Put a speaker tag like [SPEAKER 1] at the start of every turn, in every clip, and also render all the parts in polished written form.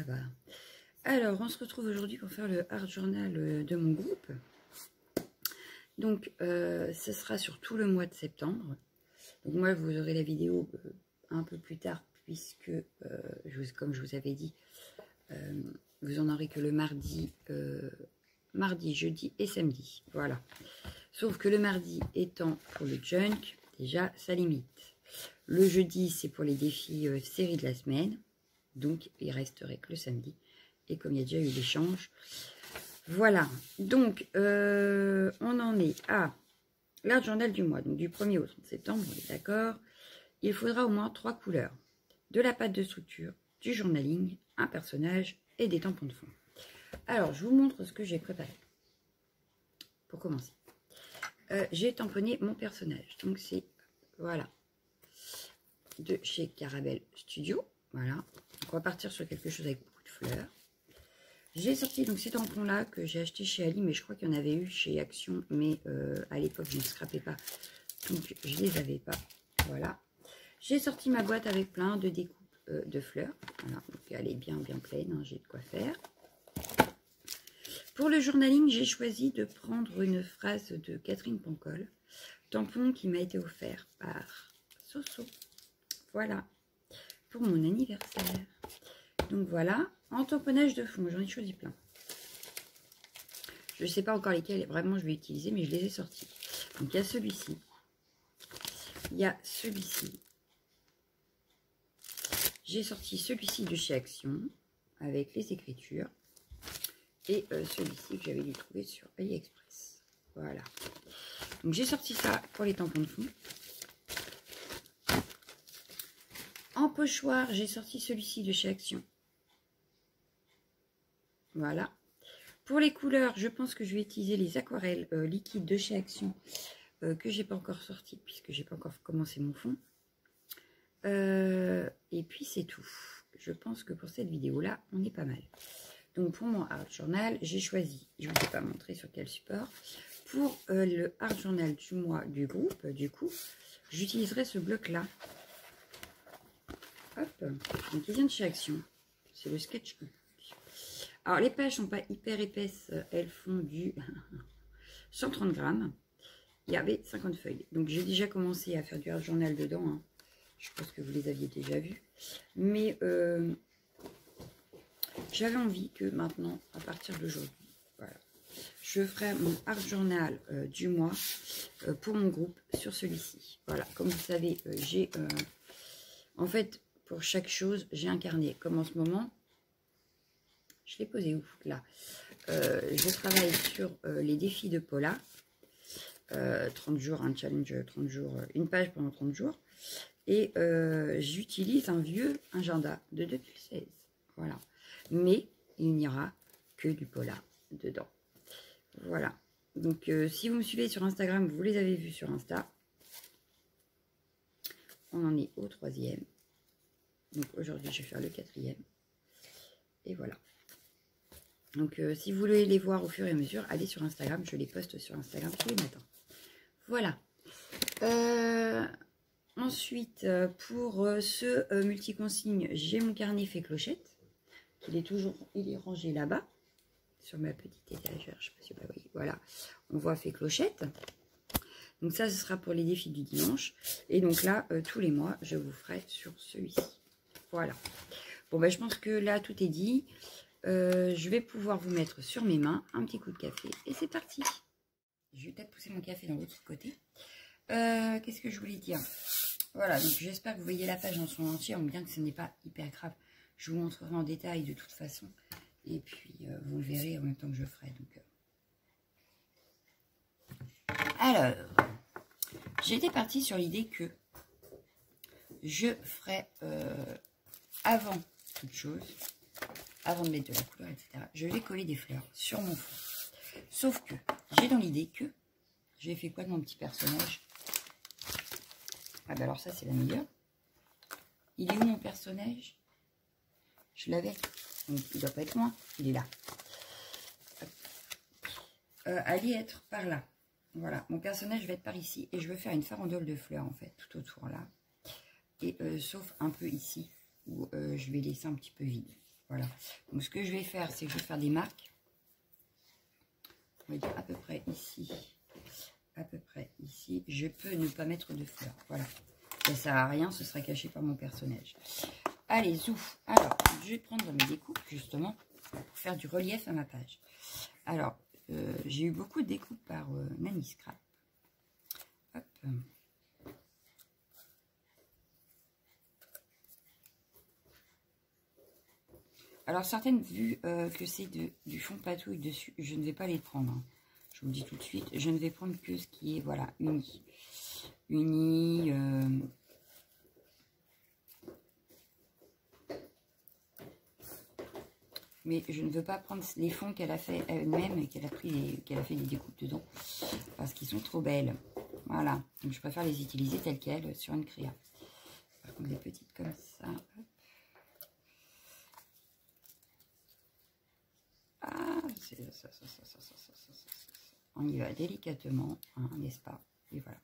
[SPEAKER 1] ça va. Alors, on se retrouve aujourd'hui pour faire le art journal de mon groupe. Donc, ce sera sur tout le mois de septembre. Donc, moi, vous aurez la vidéo un peu plus tard, puisque, comme je vous avais dit, vous en aurez que le mardi, jeudi et samedi. Voilà. Sauf que le mardi étant pour le junk, déjà, ça limite. Le jeudi, c'est pour les défis série de la semaine. Donc, il resterait que le samedi. Et comme il y a déjà eu l'échange, voilà. Donc, on en est à l'art journal du mois. Donc, du 1er au 30 septembre, on est d'accord. Il faudra au moins 3 couleurs. De la pâte de structure, du journaling, un personnage et des tampons de fond. Alors, je vous montre ce que j'ai préparé. Pour commencer. J'ai tamponné mon personnage. Donc, c'est, voilà, de chez Caramel Studio. Voilà. Donc, on va partir sur quelque chose avec beaucoup de fleurs. J'ai sorti donc ces tampons-là que j'ai acheté chez Ali, mais je crois qu'il y en avait eu chez Action, mais à l'époque, je ne scrapais pas. Donc, je ne les avais pas. Voilà. J'ai sorti ma boîte avec plein de découpes de fleurs. Voilà. Donc, elle est bien pleine. Hein, j'ai de quoi faire. Pour le journaling, j'ai choisi de prendre une phrase de Catherine Pancol, tampon qui m'a été offert par Soso. Voilà, pour mon anniversaire. Donc voilà, en tamponnage de fond, j'en ai choisi plein. Je ne sais pas encore lesquels vraiment je vais utiliser, mais je les ai sortis. Donc il y a celui-ci. Il y a celui-ci. J'ai sorti celui-ci de chez Action, avec les écritures. Et celui-ci que j'avais dû trouver sur AliExpress. Voilà. Donc j'ai sorti ça pour les tampons de fond. En pochoir, j'ai sorti celui-ci de chez Action. Voilà. Pour les couleurs, je pense que je vais utiliser les aquarelles liquides de chez Action que j'ai pas encore sorti puisque j'ai pas encore commencé mon fond. Et puis c'est tout. Je pense que pour cette vidéo-là, on est pas mal. Donc pour mon art journal, j'ai choisi, je ne vous ai pas montré sur quel support, pour le art journal du mois du groupe, du coup, j'utiliserai ce bloc-là. Hop, donc il vient de chez Action, c'est le sketch. Alors les pages sont pas hyper épaisses, elles font du 130 grammes. Il y avait 50 feuilles, donc j'ai déjà commencé à faire du art journal dedans, hein. Je pense que vous les aviez déjà vus, mais j'avais envie que maintenant, à partir d'aujourd'hui, voilà, je ferai mon art journal du mois pour mon groupe sur celui-ci. Voilà, comme vous savez, j'ai, en fait, pour chaque chose, j'ai un carnet. Comme en ce moment, je l'ai posé où? Là. Je travaille sur les défis de Paula. 30 jours, un challenge 30 jours, une page pendant 30 jours. Et j'utilise un vieux agenda de 2016. Voilà. Mais il n'y aura que du Paula dedans. Voilà. Donc, si vous me suivez sur Instagram, vous les avez vus sur Insta. On en est au 3e. Donc, aujourd'hui, je vais faire le 4e. Et voilà. Donc, si vous voulez les voir au fur et à mesure, allez sur Instagram. Je les poste sur Instagram tous les matins. Voilà. Ensuite, pour ce multiconsigne, j'ai mon carnet fait clochette. Il est rangé là-bas, sur ma petite étagère, je ne sais pas si vous la voyez, voilà, on voit fait clochette. Donc ça, ce sera pour les défis du dimanche. Et donc là, tous les mois, je vous ferai sur celui-ci. Voilà. Bon, ben, je pense que là, tout est dit. Je vais pouvoir vous mettre sur mes mains un petit coup de café. Et c'est parti. Je vais peut-être pousser mon café dans l'autre côté. Qu'est-ce que je voulais dire? Voilà, donc j'espère que vous voyez la page dans son entier, bien que ce n'est pas hyper grave. Je vous montrerai en détail de toute façon. Et puis, vous le verrez en même temps que je ferai. Donc, alors, j'étais partie sur l'idée que je ferai, avant toute chose, avant de mettre de la couleur, etc., je vais coller des fleurs sur mon fond. Sauf que, j'ai dans l'idée que, j'ai fait quoi de mon petit personnage? Ah bah alors ça, c'est la meilleure. Il est où mon personnage? Je l'avais. Donc, il ne doit pas être loin. Il est là. Allez être par là. Voilà. Mon personnage va être par ici. Et je veux faire une farandole de fleurs, en fait, tout autour là. Et sauf un peu ici, où je vais laisser un petit peu vide. Voilà. Donc, ce que je vais faire, c'est que je vais faire des marques. On va dire à peu près ici. À peu près ici. Je peux ne pas mettre de fleurs. Voilà. Ça sert à rien, ce sera caché par mon personnage. Allez, zouf. Alors, je vais prendre mes découpes, justement, pour faire du relief à ma page. Alors, j'ai eu beaucoup de découpes par Nanny Scrap. Hop. Alors, certaines, vu que c'est du fond patouille dessus, je ne vais pas les prendre. Hein. Je vous le dis tout de suite, je ne vais prendre que ce qui est, voilà, uni. Uni, mais je ne veux pas prendre les fonds qu'elle a fait elle-même et qu'elle a fait des découpes dedans. Parce qu'ils sont trop belles. Voilà. Donc, je préfère les utiliser telles quelles sur une créa. Par contre, les petites comme ça. Hop. Ah, c'est ça. On y va délicatement, hein, n'est-ce pas? Et voilà.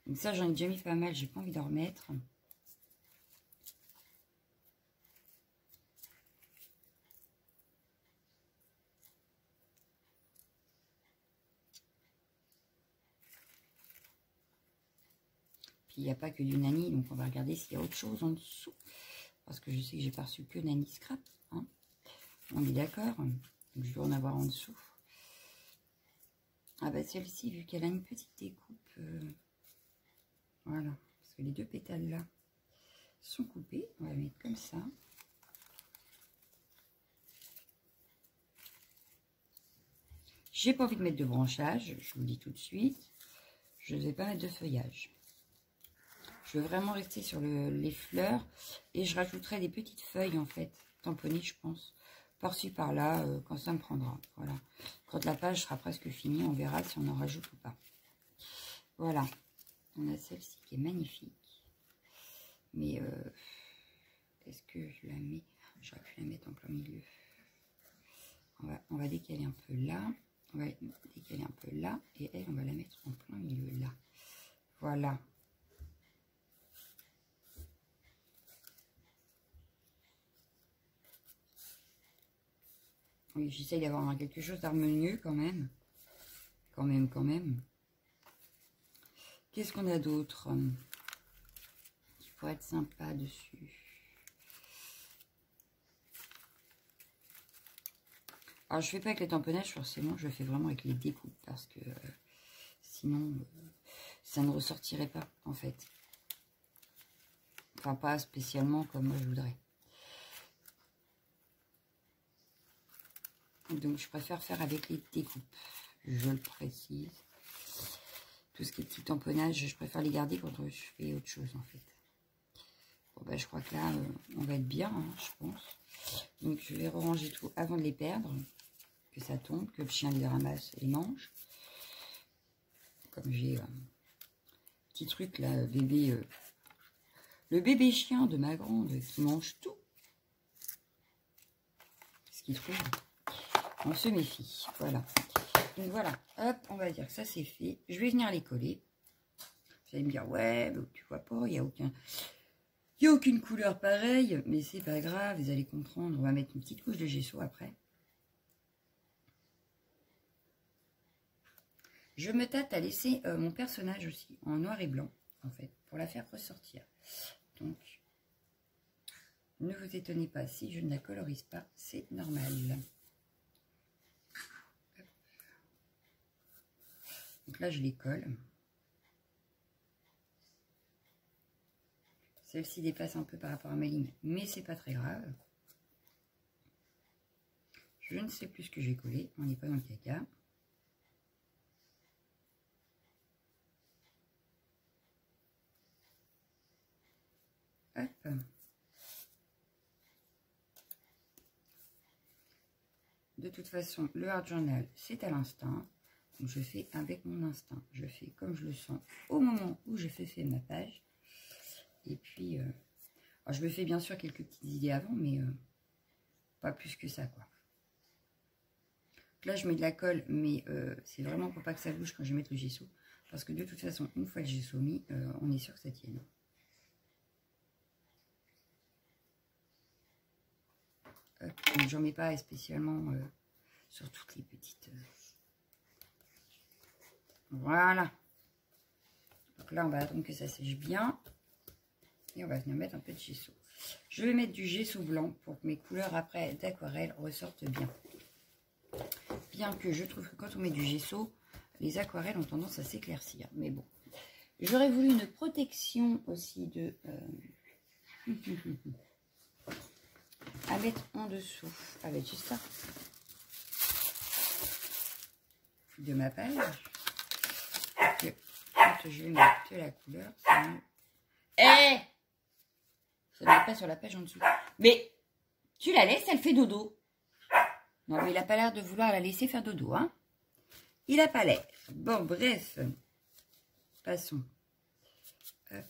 [SPEAKER 1] Donc ça, j'en ai déjà mis pas mal. J'ai pas envie d'en remettre. Puis il n'y a pas que du Nanny, donc on va regarder s'il y a autre chose en dessous. Parce que je sais que j'ai pas reçu que Nanny Scrap. Hein. On est d'accord. Donc je vais en avoir en dessous. Ah bah celle-ci, vu qu'elle a une petite découpe, voilà, parce que les deux pétales là sont coupés, on va les mettre comme ça. J'ai pas envie de mettre de branchage, je vous le dis tout de suite, je ne vais pas mettre de feuillage. Je veux vraiment rester sur les fleurs et je rajouterai des petites feuilles en fait, tamponnées je pense, par-ci par-là, quand ça me prendra, voilà. Quand la page sera presque finie, on verra si on en rajoute ou pas. Voilà. On a celle-ci qui est magnifique. Mais est-ce que je la mets? J'aurais pu la mettre en plein milieu. On va décaler un peu là. On va décaler un peu là. Et elle, on va la mettre en plein milieu là. Voilà. Oui, j'essaye d'avoir quelque chose d'harmonieux quand même. Quand même. Qu'est-ce qu'on a d'autre qui pourrait être sympa dessus? Alors, je fais pas avec les tamponnages, forcément, je fais vraiment avec les découpes, parce que sinon, ça ne ressortirait pas, en fait. Enfin, pas spécialement comme moi je voudrais. Donc, je préfère faire avec les découpes, je le précise. Tout ce qui est petit tamponnage, je préfère les garder quand je fais autre chose, en fait. Bon, ben, je crois que là, on va être bien, hein, je pense. Donc, je vais ranger tout avant de les perdre. Que ça tombe, que le chien les ramasse et les mange. Comme j'ai un petit truc là, bébé, le bébé chien de ma grande qui mange tout. Ce qu'il trouve, on se méfie. Voilà. Donc voilà, hop, on va dire que ça c'est fait. Je vais venir les coller. Vous allez me dire, ouais, bah, tu vois pas, il n'y a aucune couleur pareille, mais c'est pas grave, vous allez comprendre. On va mettre une petite couche de gesso après. Je me tâte à laisser mon personnage aussi en noir et blanc, en fait, pour la faire ressortir. Donc, ne vous étonnez pas si je ne la colorise pas, c'est normal. Donc là, je les colle. Celle-ci dépasse un peu par rapport à ma ligne, mais c'est pas très grave. Je ne sais plus ce que j'ai collé, on n'est pas dans le caca. Hop. De toute façon, le Art Journal, c'est à l'instinct. Donc, je fais avec mon instinct. Je fais comme je le sens au moment où je fais ma page. Et puis, alors je me fais bien sûr quelques petites idées avant, mais pas plus que ça, quoi. Donc là, je mets de la colle, mais c'est vraiment pour pas que ça bouge quand je vais mettre le gesso. Parce que de toute façon, une fois le gesso mis, on est sûr que ça tienne. J'en mets pas spécialement sur toutes les petites. Voilà. Donc là, on va attendre que ça sèche bien. Et on va venir mettre un peu de gesso. Je vais mettre du gesso blanc pour que mes couleurs après d'aquarelle ressortent bien. Bien que je trouve que quand on met du gesso, les aquarelles ont tendance à s'éclaircir. Mais bon. J'aurais voulu une protection aussi de... à mettre en dessous. Avec juste ça. De ma page. Que quand je vais mettre de la couleur, ça me... ça ne met pas sur la page en dessous. Mais tu la laisses, elle fait dodo. Non, mais il n'a pas l'air de vouloir la laisser faire dodo, hein. Il n'a pas l'air. Bon, bref. Passons. Hop.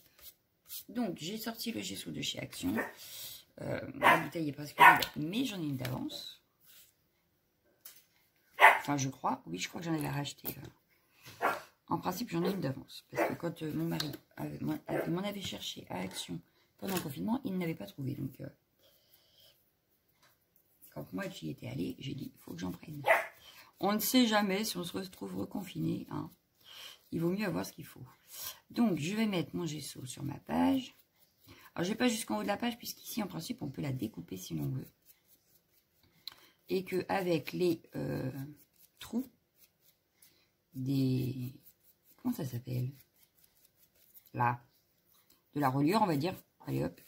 [SPEAKER 1] Donc, j'ai sorti le gesso de chez Action. La bouteille est presque vide, mais j'en ai une d'avance. Enfin, je crois. Oui, je crois que j'en avais racheté. En principe, j'en ai une d'avance. Parce que quand mon mari m'en avait cherché à Action pendant le confinement, il ne l'avait pas trouvé. Donc, quand moi j'y étais allée, j'ai dit, il faut que j'en prenne. On ne sait jamais si on se retrouve reconfiné. Hein. Il vaut mieux avoir ce qu'il faut. Donc, je vais mettre mon gesso sur ma page. Alors, je ne vais pas jusqu'en haut de la page, puisqu'ici, en principe, on peut la découper si l'on veut. Et qu'avec les trous des... Comment ça s'appelle? Là. De la reliure, on va dire. Allez, hop.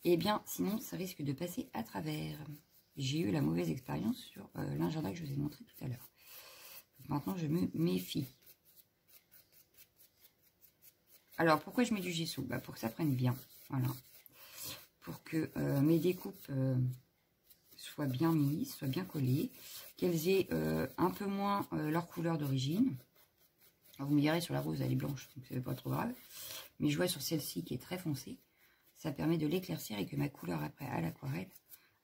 [SPEAKER 1] Eh bien, sinon, ça risque de passer à travers. J'ai eu la mauvaise expérience sur l'agenda que je vous ai montré tout à l'heure. Maintenant, je me méfie. Alors, pourquoi je mets du gesso? Bah, pour que ça prenne bien. Voilà. Pour que mes découpes soient bien mises, soient bien collées. Qu'elles aient un peu moins leur couleur d'origine. Vous me direz, sur la rose, elle est blanche, donc c'est pas trop grave. Mais je vois sur celle-ci qui est très foncée. Ça permet de l'éclaircir et que ma couleur après à l'aquarelle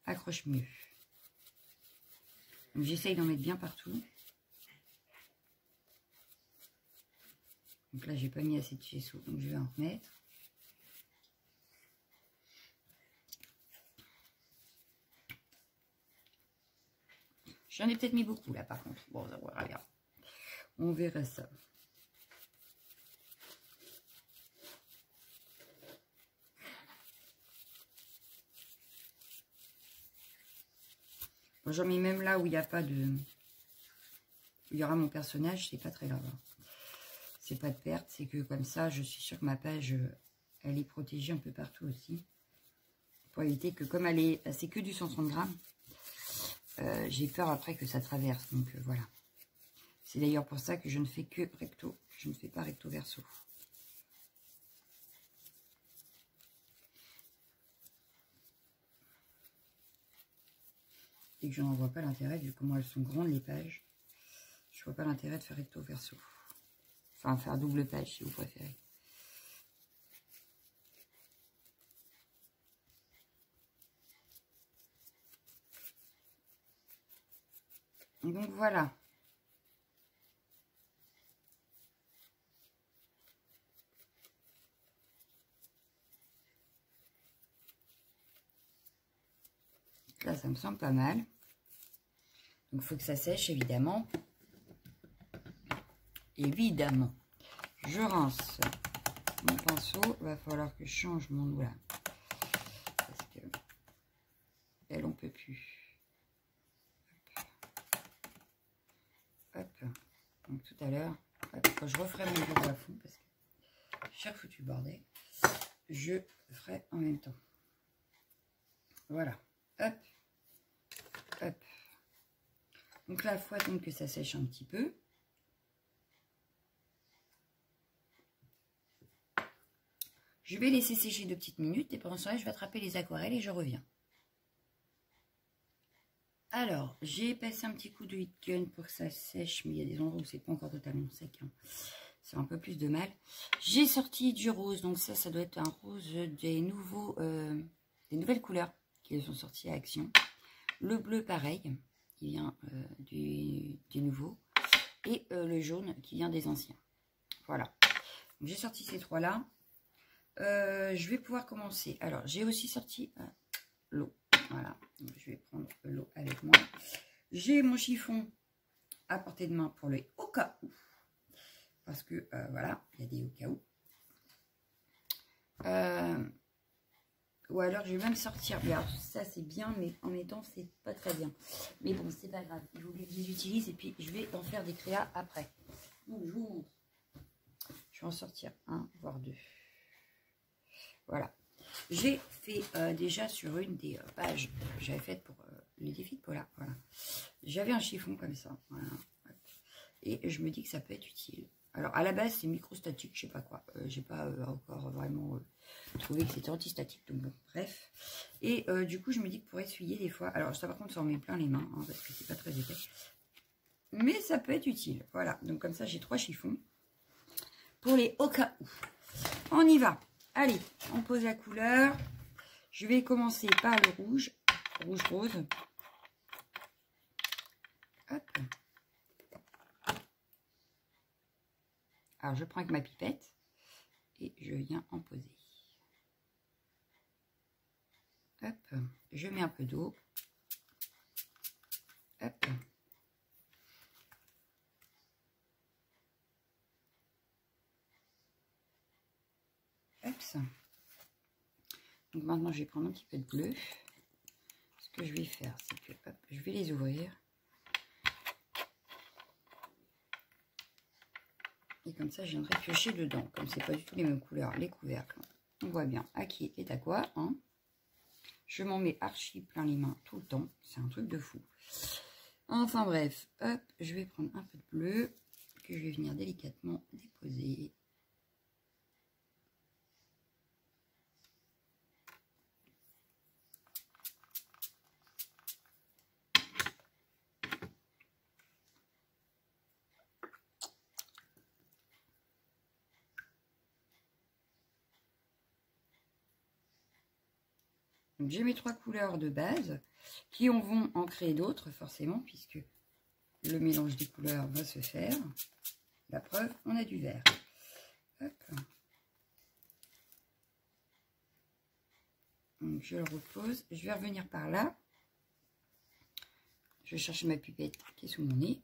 [SPEAKER 1] accroche mieux. Donc j'essaye d'en mettre bien partout. Donc là, j'ai pas mis assez de gesso, donc je vais en remettre. J'en ai peut-être mis beaucoup là par contre. Bon, on verra bien. On verra ça. Bon, j'en mets même là où il n'y a pas de... Où il y aura mon personnage, c'est pas très grave. C'est pas de perte, c'est que comme ça, je suis sûre que ma page, elle est protégée un peu partout aussi. Pour éviter que, comme elle est, c'est que du 130 grammes, j'ai peur après que ça traverse. Donc voilà. C'est d'ailleurs pour ça que je ne fais que recto. Je ne fais pas recto verso. Et que je n'en vois pas l'intérêt, vu comment elles sont grandes les pages. Je vois pas l'intérêt de faire recto verso. Enfin, faire double page si vous préférez. Donc voilà. Là, ça me semble pas mal. Donc, il faut que ça sèche, évidemment. Évidemment. Je rince mon pinceau. Il va falloir que je change mon eau là. Parce que elle, on peut plus. Hop. Donc, tout à l'heure, quand je referai mon bureau à fond, parce que cher foutu bordel, je ferai en même temps. Voilà. Hop. Hop. Donc là, il faut attendre que ça sèche un petit peu. Je vais laisser sécher 2 petites minutes et pendant ce temps-là, je vais attraper les aquarelles et je reviens. Alors, j'ai passé un petit coup de heat gun pour que ça sèche, mais il y a des endroits où c'est pas encore totalement sec. Hein. C'est un peu plus de mal. J'ai sorti du rose, donc ça doit être un rose des nouvelles couleurs qui sont sorties à Action. Le bleu, pareil, qui vient du nouveau. Et le jaune qui vient des anciens. Voilà. J'ai sorti ces trois-là. Je vais pouvoir commencer. Alors, j'ai aussi sorti l'eau. Voilà, donc, je vais prendre l'eau avec moi. J'ai mon chiffon à portée de main pour le au cas où. Parce que, voilà, il y a des au cas où. Ou alors, je vais même sortir. Mais alors, ça, c'est bien, mais en même temps, c'est pas très bien. Mais bon, c'est pas grave. Il faut que je les utilise et puis je vais en faire des créas après. Donc, je vous montre. Je vais en sortir un, voire deux. Voilà. J'ai fait déjà sur une des pages que j'avais faites pour les défis de Paula. Voilà. J'avais un chiffon comme ça. Voilà. Et je me dis que ça peut être utile. Alors, à la base, c'est microstatique, je sais pas quoi. J'ai pas encore vraiment trouvé que c'était antistatique. Donc, bon, bref. Et du coup, je me dis que pour essuyer des fois... Alors, ça, par contre, ça en met plein les mains, hein, parce que c'est pas très épais. Mais ça peut être utile. Voilà. Donc, comme ça, j'ai 3 chiffons. Pour les au cas où. On y va. Allez, on pose la couleur. Je vais commencer par le rouge. Rouge-rose. Hop. Alors, je prends avec ma pipette. Et je viens en poser. Hop. Je mets un peu d'eau. Hop. Hop. Donc maintenant, je vais prendre un petit peu de bleu. Ce que je vais faire, c'est que hop, je vais les ouvrir. Et comme ça, je viendrai piocher dedans. Comme c'est pas du tout les mêmes couleurs, les couvercles. On voit bien à qui est à quoi. Hein. Je m'en mets archi plein les mains tout le temps. C'est un truc de fou. Enfin bref, hop, je vais prendre un peu de bleu que je vais venir délicatement déposer. Donc j'ai mes 3 couleurs de base qui vont en créer d'autres forcément puisque le mélange des couleurs va se faire. La preuve, on a du vert. Hop. Donc je le repose. Je vais revenir par là. Je vais chercher ma pipette qui est sous mon nez.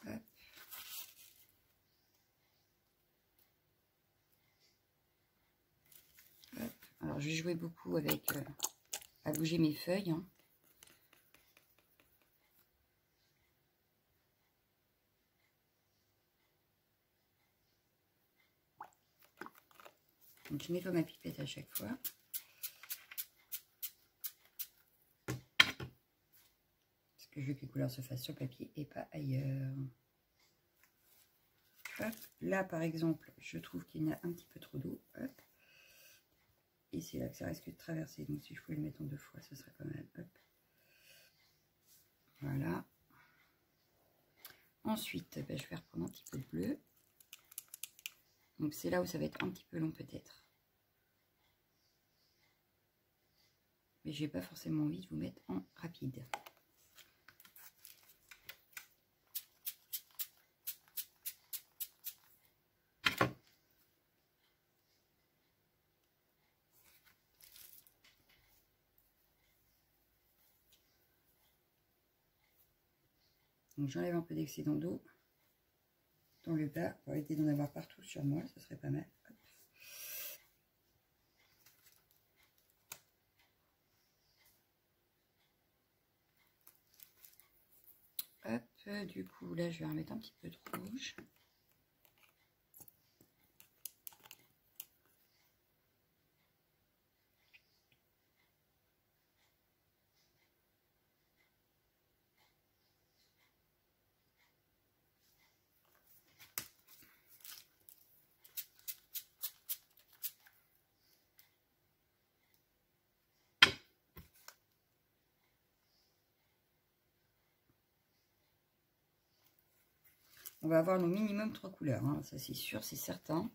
[SPEAKER 1] Hop. Hop. Alors je vais jouer beaucoup avec à bouger mes feuilles. Hein. Donc je nettoie ma pipette à chaque fois. Parce que je veux que les couleurs se fassent sur papier et pas ailleurs. Hop. Là par exemple, je trouve qu'il y a un petit peu trop d'eau. Hop. Et c'est là que ça risque de traverser. Donc si je pouvais le mettre en 2 fois, ce serait pas mal. Hop. Voilà. Ensuite, ben, je vais reprendre un petit peu de bleu. Donc c'est là où ça va être un petit peu long peut-être. Mais j'ai pas forcément envie de vous mettre en rapide. Donc j'enlève un peu d'excédent d'eau dans le bas pour éviter d'en avoir partout sur moi, ce serait pas mal. Hop. Hop, du coup là je vais remettre un petit peu de rouge. On va avoir nos minimum 3 couleurs, hein. Ça c'est sûr, c'est certain,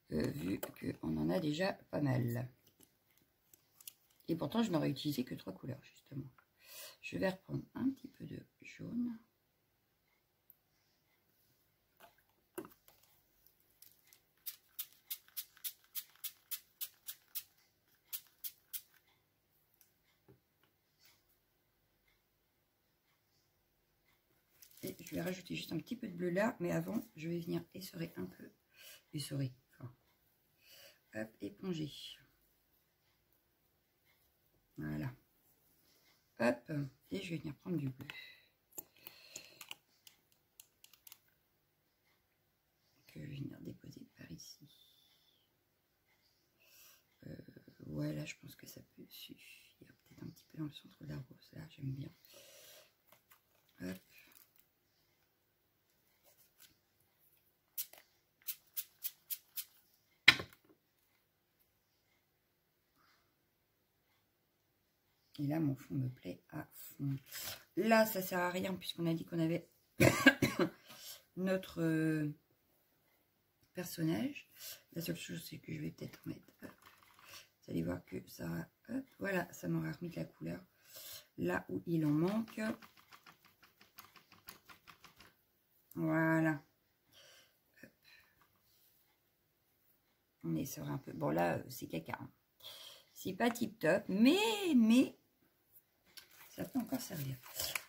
[SPEAKER 1] vu qu'on en a déjà pas mal. Et pourtant, je n'aurais utilisé que 3 couleurs, justement. Je vais reprendre un petit peu de jaune. Et je vais rajouter juste un petit peu de bleu là, mais avant, je vais venir essorer un peu. Essorer, enfin, hop, éponger. Voilà. Hop, et je vais venir prendre du bleu. Que je vais venir déposer par ici. Voilà, je pense que ça peut suffire. Peut-être un petit peu dans le centre de la rose, là, j'aime bien. Hop. Et là, mon fond me plaît à fond. Là, ça sert à rien puisqu'on a dit qu'on avait notre personnage. La seule chose, c'est que je vais peut-être mettre... Hop, vous allez voir que ça... Hop, voilà, ça m'aura remis de la couleur. Là où il en manque. Voilà. Hop. On essaiera un peu. Bon, là, c'est caca. Hein. C'est pas tip top, mais ça peut encore servir.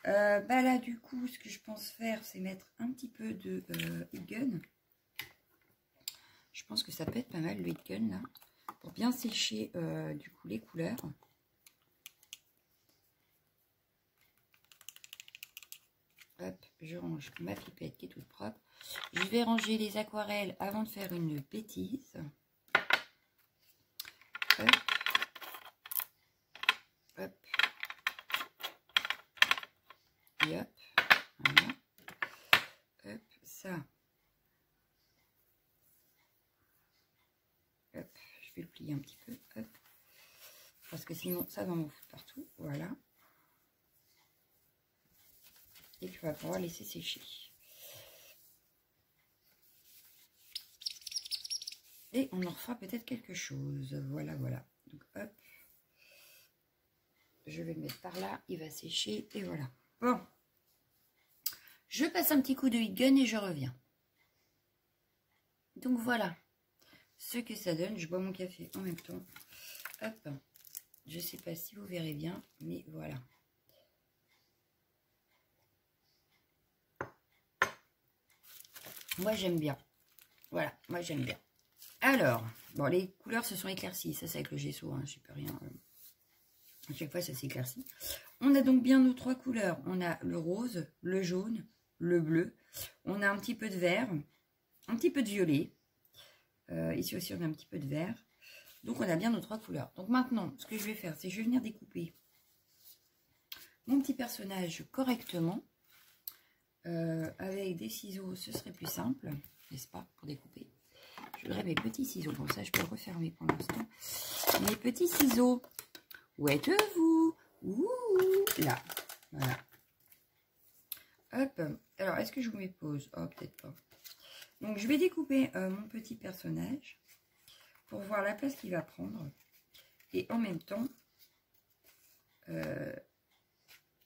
[SPEAKER 1] Bah là, du coup, ce que je pense faire, c'est mettre un petit peu de heat gun. Je pense que ça peut être pas mal, le heat gun, là, pour bien sécher, du coup, les couleurs. Hop, je range ma pipette qui est toute propre. Je vais ranger les aquarelles avant de faire une bêtise. Hop. Hop. Et hop. Voilà. Hop, ça. Hop, je vais le plier un petit peu. Hop. Parce que sinon, ça va m'en foutre partout. Voilà. Et puis, on va pouvoir laisser sécher. Et on en refera peut-être quelque chose. Voilà, voilà. Donc, hop. Je vais le mettre par là. Il va sécher. Et voilà. Bon. Je passe un petit coup de heat gun et je reviens. Donc, voilà ce que ça donne. Je bois mon café en même temps. Hop. Je ne sais pas si vous verrez bien, mais voilà. Moi, j'aime bien. Voilà, moi, j'aime bien. Alors, bon, les couleurs se sont éclaircies. Ça, c'est avec le gesso, hein, je ne peux rien. À chaque fois, ça s'éclaircit. On a donc bien nos trois couleurs. On a le rose, le jaune, le bleu. On a un petit peu de vert, un petit peu de violet. Ici aussi, on a un petit peu de vert. Donc, on a bien nos trois couleurs. Donc, maintenant, ce que je vais faire, c'est que je vais venir découper mon petit personnage correctement. Avec des ciseaux, ce serait plus simple, n'est-ce pas, pour découper. Je voudrais mes petits ciseaux, comme ça je peux refermer pour l'instant. Mes petits ciseaux, où êtes-vous? Ouh, là, voilà. Hop, alors est-ce que je vous mets pause? Oh, peut-être pas. Donc je vais découper mon petit personnage pour voir la place qu'il va prendre. Et en même temps,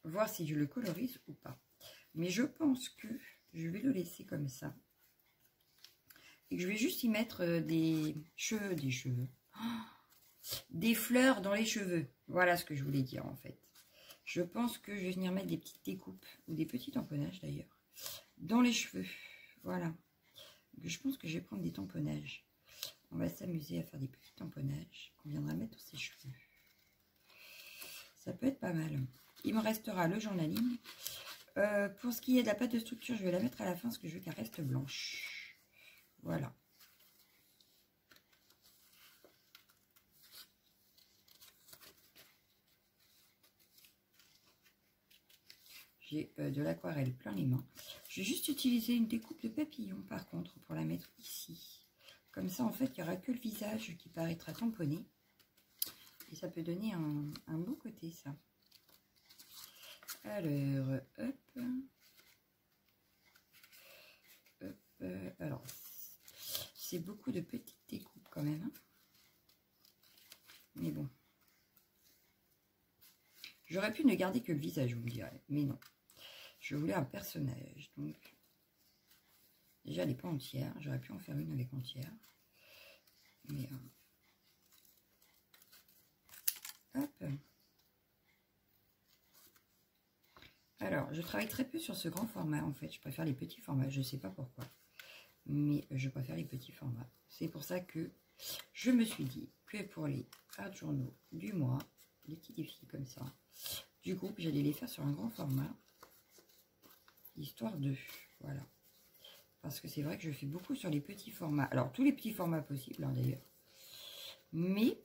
[SPEAKER 1] voir si je le colorise ou pas. Mais je pense que je vais le laisser comme ça. Et que je vais juste y mettre des fleurs dans les cheveux. Voilà ce que je voulais dire en fait. Je pense que je vais venir mettre des petites découpes, ou des petits tamponnages d'ailleurs, dans les cheveux. Voilà. Donc, je pense que je vais prendre des tamponnages. On va s'amuser à faire des petits tamponnages qu'on viendra mettre dans ses cheveux. Ça peut être pas mal. Il me restera le journaling. Pour ce qui est de la pâte de structure, je vais la mettre à la fin parce que je veux qu'elle reste blanche. Voilà. J'ai de l'aquarelle plein les mains. Je vais juste utiliser une découpe de papillon par contre pour la mettre ici. Comme ça, en fait, il n'y aura que le visage qui paraîtra tamponné. Et ça peut donner un beau côté, ça. Alors, hop. Alors, c'est beaucoup de petites découpes quand même. Hein. Mais bon. J'aurais pu ne garder que le visage, vous me direz. Mais non. Je voulais un personnage. Donc, déjà, elle n'est pas entière. J'aurais pu en faire une avec entière. Mais... hop. Alors, je travaille très peu sur ce grand format, en fait. Je préfère les petits formats. Je ne sais pas pourquoi. Mais je préfère les petits formats. C'est pour ça que je me suis dit que pour les art journaux du mois, les petits défis comme ça, du groupe, j'allais les faire sur un grand format. Histoire de... Voilà. Parce que c'est vrai que je fais beaucoup sur les petits formats. Alors, tous les petits formats possibles, hein, d'ailleurs. Mais...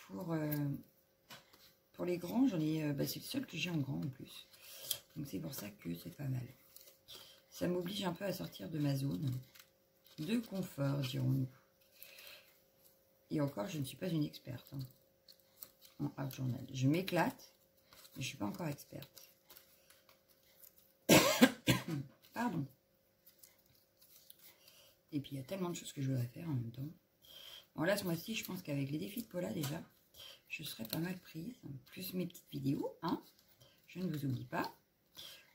[SPEAKER 1] Pour les grands, j'en ai, c'est le seul que j'ai en grand en plus. Donc c'est pour ça que c'est pas mal. Ça m'oblige un peu à sortir de ma zone de confort, dirons-nous. Et encore, je ne suis pas une experte hein, en art journal. Je m'éclate, mais je ne suis pas encore experte. Pardon. Et puis il y a tellement de choses que je voudrais faire en même temps. Bon là, ce mois-ci, je pense qu'avec les défis de Paula déjà, je serai pas mal prise. Plus mes petites vidéos, hein. Je ne vous oublie pas.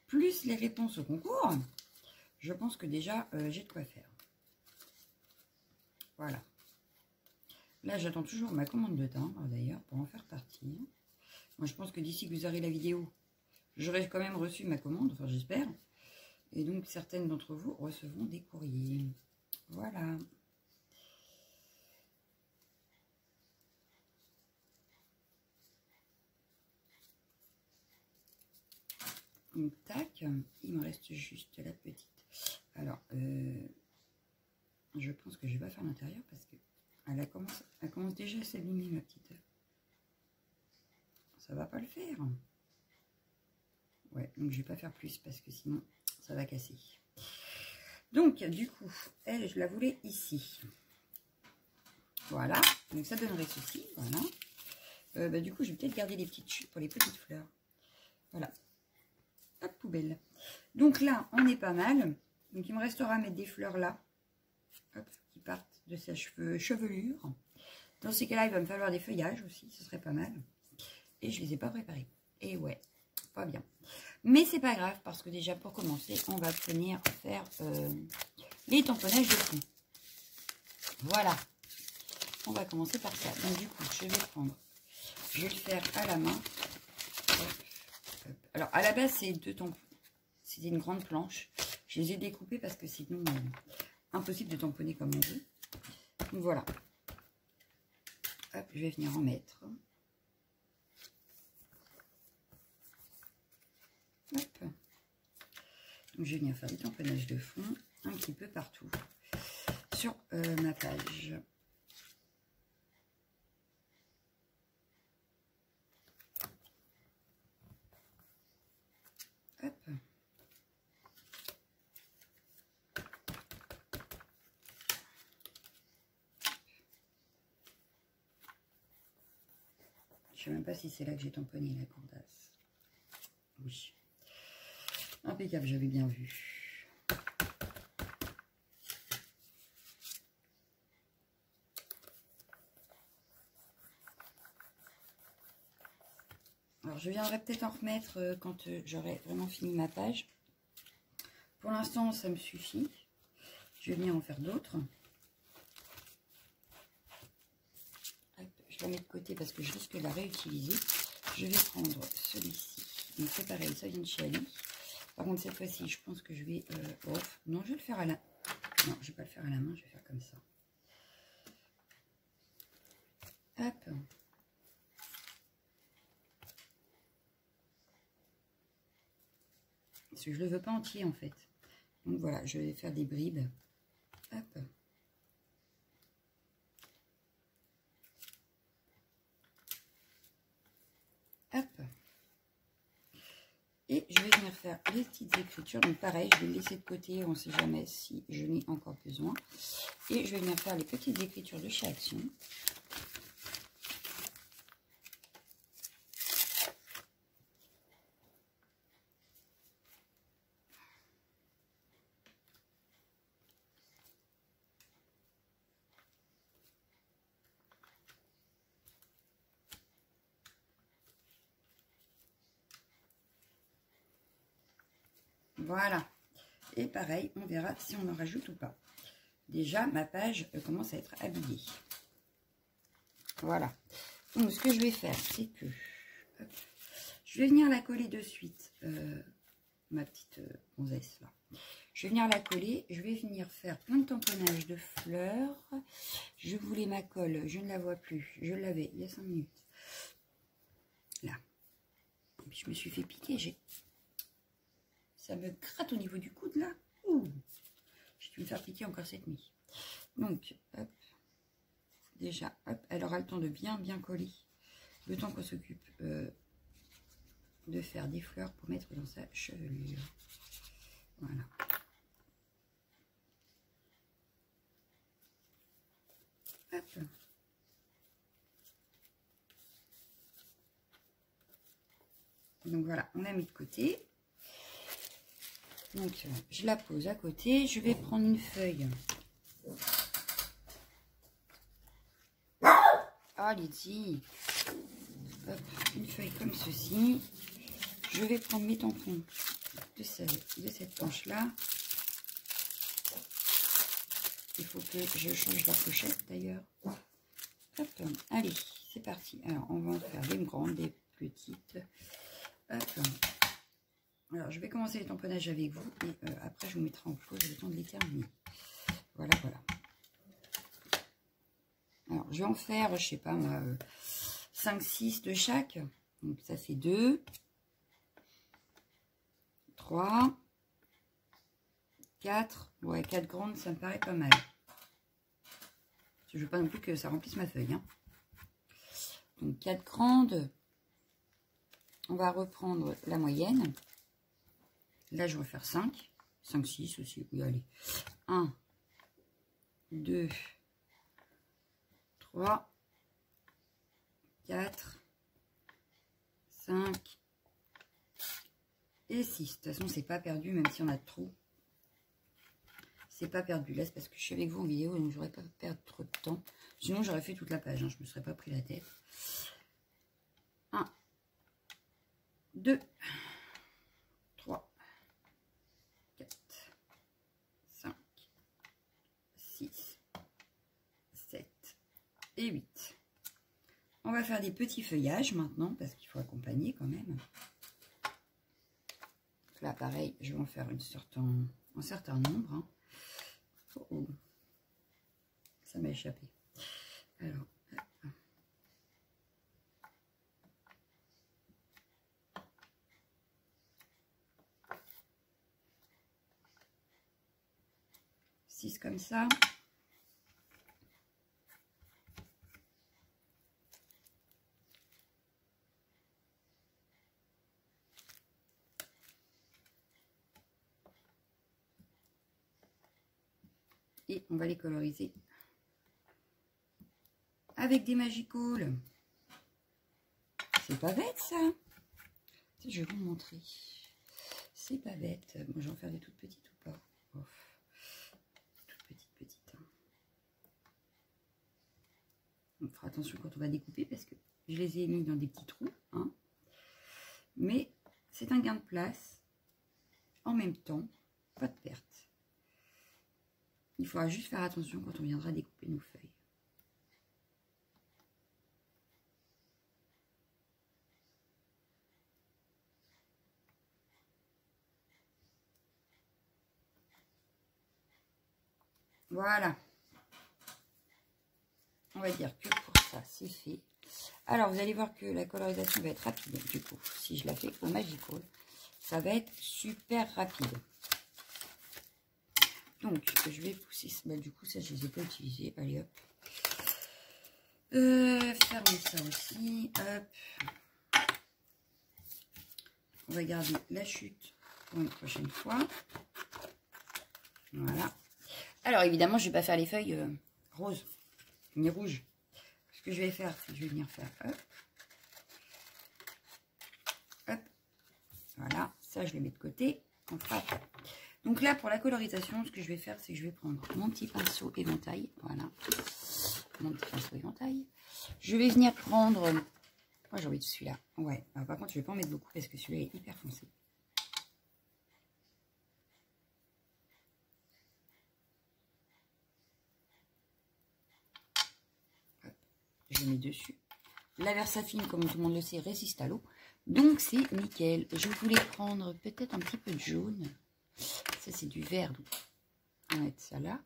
[SPEAKER 1] Plus les réponses au concours. Je pense que déjà, j'ai de quoi faire. Voilà. Là, j'attends toujours ma commande de timbre, d'ailleurs, pour en faire partie. Moi, je pense que d'ici que vous aurez la vidéo, j'aurai quand même reçu ma commande, enfin, j'espère. Et donc, certaines d'entre vous recevront des courriers. Voilà. Donc, tac, il me reste juste la petite. Alors, je pense que je vais pas faire l'intérieur parce que elle commence déjà à s'abîmer, ma petite. Ça va pas le faire. Ouais, donc je vais pas faire plus parce que sinon, ça va casser. Donc, du coup, elle, je la voulais ici. Voilà, donc ça donnerait ceci, voilà. Du coup, je vais peut-être garder les petites chutes pour les petites fleurs. Voilà. Hop, poubelle. Donc là, on est pas mal. Donc il me restera à mettre des fleurs là. Hop, qui partent de sa chevelure. Dans ces cas-là, il va me falloir des feuillages aussi. Ce serait pas mal. Et je les ai pas préparés. Et ouais, pas bien. Mais c'est pas grave parce que déjà pour commencer, on va venir faire les tamponnages de fond. Voilà. On va commencer par ça. Donc du coup, je vais prendre. Je vais le faire à la main. Alors, à la base, c'est deux tampons. C'était une grande planche. Je les ai découpés parce que sinon, impossible de tamponner comme on veut. Donc, voilà. Hop, je vais venir en mettre. Hop. Donc, je vais venir faire des tamponnages de fond un petit peu partout sur ma page. Hop. Je ne sais même pas si c'est là que j'ai tamponné la candace. Oui. Impeccable, j'avais bien vu. Alors, je viendrai peut-être en remettre quand j'aurai vraiment fini ma page. Pour l'instant, ça me suffit. Je vais venir en faire d'autres. Je la mets de côté parce que je risque de la réutiliser. Je vais prendre celui-ci. Donc c'est pareil, ça vient de chez Ali. Par contre, cette fois-ci, je pense que je vais... non, je vais le faire à la... Non, je vais pas le faire à la main, je vais faire comme ça. Hop. Parce que je ne le veux pas entier, en fait. Donc voilà, je vais faire des bribes. Hop. Hop. Et je vais venir faire les petites écritures. Donc pareil, je vais le laisser de côté. On ne sait jamais si je n'ai encore besoin. Et je vais venir faire les petites écritures de chez Action. Voilà. Et pareil, on verra si on en rajoute ou pas. Déjà, ma page commence à être habillée. Voilà. Donc, ce que je vais faire, c'est que hop, je vais venir la coller de suite, ma petite gonzesse là. Je vais venir la coller. Je vais venir faire plein de tamponnage de fleurs. Je voulais ma colle. Je ne la vois plus. Je l'avais il y a 5 minutes. Là. Et puis, je me suis fait piquer. Ça me gratte au niveau du coude là. Ouh. J'ai dû me faire piquer encore cette nuit. Donc, hop. Déjà, hop. Elle aura le temps de bien coller. Le temps qu'on s'occupe de faire des fleurs pour mettre dans sa chevelure. Voilà. Hop. Donc voilà, on a mis de côté. Donc je la pose à côté. Je vais prendre une feuille. Ah, Lydie. Hop, une feuille comme ceci. Je vais prendre mes tampons de cette planche-là. Il faut que je change la pochette d'ailleurs. Hop, allez, c'est parti. Alors, on va en faire des grandes, des petites. Hop. Alors, je vais commencer les tamponnages avec vous et après, je vous mettrai en pause le temps de les terminer. Voilà, voilà. Alors, je vais en faire, je sais pas moi, 5-6 de chaque. Donc, ça fait 2, 3, 4. Ouais, 4 grandes, ça me paraît pas mal. Je veux pas non plus que ça remplisse ma feuille. Hein. Donc, 4 grandes. On va reprendre la moyenne. Là, je vais faire 5. 5, 6 aussi. Oui, allez. 1, 2, 3, 4, 5 et 6. De toute façon, c'est pas perdu, même si on a trop. C'est pas perdu. Là, c'est parce que je suis avec vous en vidéo, donc j'aurais pas perdre trop de temps. Sinon, j'aurais fait toute la page. Hein, je me serais pas pris la tête. 1, 2, 3, 4, 5, 6, 7 et 8. On va faire des petits feuillages maintenant, parce qu'il faut accompagner quand même. Là, pareil, je vais en faire un certain nombre. Hein. Oh, oh. Ça m'a échappé. Alors, hop. Six comme ça. Et on va les coloriser avec des Magical. C'est pas bête ça. Je vais vous montrer. C'est pas bête. Moi, je vais en faire des toutes petites ou pas. Oh. Toutes petites. Hein. On fera attention quand on va découper parce que je les ai mis dans des petits trous. Hein. Mais c'est un gain de place. En même temps, pas de perte. Il faudra juste faire attention quand on viendra découper nos feuilles. Voilà. On va dire que pour ça, c'est fait. Alors, vous allez voir que la colorisation va être rapide. Du coup, si je la fais au Magical, ça va être super rapide. Donc, je vais pousser. Bah, du coup, ça, je ne les ai pas utilisés. Allez, hop. Fermez ça aussi. Hop. On va garder la chute pour une prochaine fois. Voilà. Alors, évidemment, je ne vais pas faire les feuilles roses ni rouges. Ce que je vais faire, c'est que je vais venir faire hop. Hop. Voilà. Ça, je le mets de côté. On fera après. Donc là, pour la colorisation, ce que je vais faire, c'est que je vais prendre mon petit pinceau éventail. Voilà. Mon petit pinceau éventail. Je vais venir prendre... Moi, j'ai envie de celui-là. Ouais. Alors, par contre, je ne vais pas en mettre beaucoup parce que celui-là est hyper foncé. je mets dessus. La Versafine, comme tout le monde le sait, résiste à l'eau. Donc, c'est nickel. Je voulais prendre peut-être un petit peu de jaune. Ça, c'est du vert. Donc, on va mettre ça là.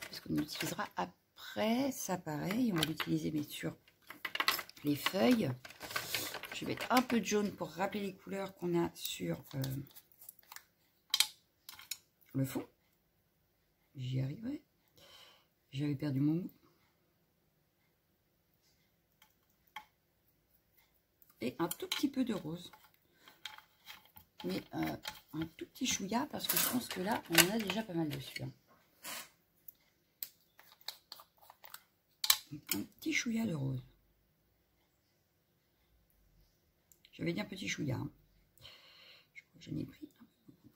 [SPEAKER 1] Parce qu'on utilisera après. Ça, pareil. On va l'utiliser, mais sur les feuilles. Je vais mettre un peu de jaune pour rappeler les couleurs qu'on a sur le fond. J'y arriverai. J'avais perdu mon mot. Et un tout petit peu de rose. Mais un tout petit chouïa, parce que je pense que là, on en a déjà pas mal dessus. Hein. Un petit chouïa de rose. J'avais dit un petit chouïa. Hein. Je crois que j'en ai pris.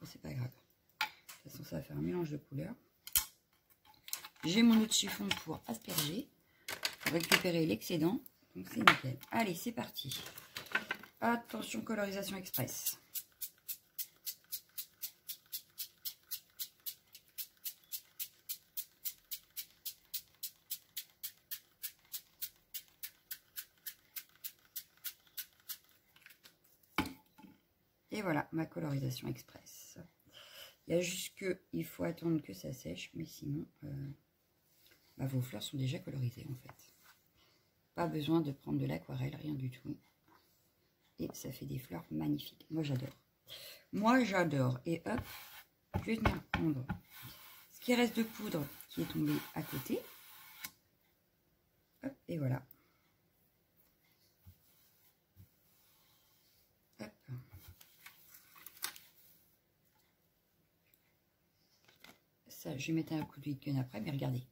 [SPEAKER 1] C'est pas grave. De toute façon, ça va faire un mélange de couleurs. J'ai mon autre chiffon pour asperger, pour récupérer l'excédent. Donc c'est nickel. Allez, c'est parti. Attention, colorisation express. Et voilà, ma colorisation express. Il y a juste qu'il faut attendre que ça sèche, mais sinon, vos fleurs sont déjà colorisées en fait. Pas besoin de prendre de l'aquarelle, rien du tout. Et ça fait des fleurs magnifiques. Moi, j'adore. Moi, j'adore. Et hop, je vais venir prendre ce qui reste de poudre qui est tombé à côté. Hop, et voilà. Hop. Ça, je vais mettre un coup de gun après, mais regardez.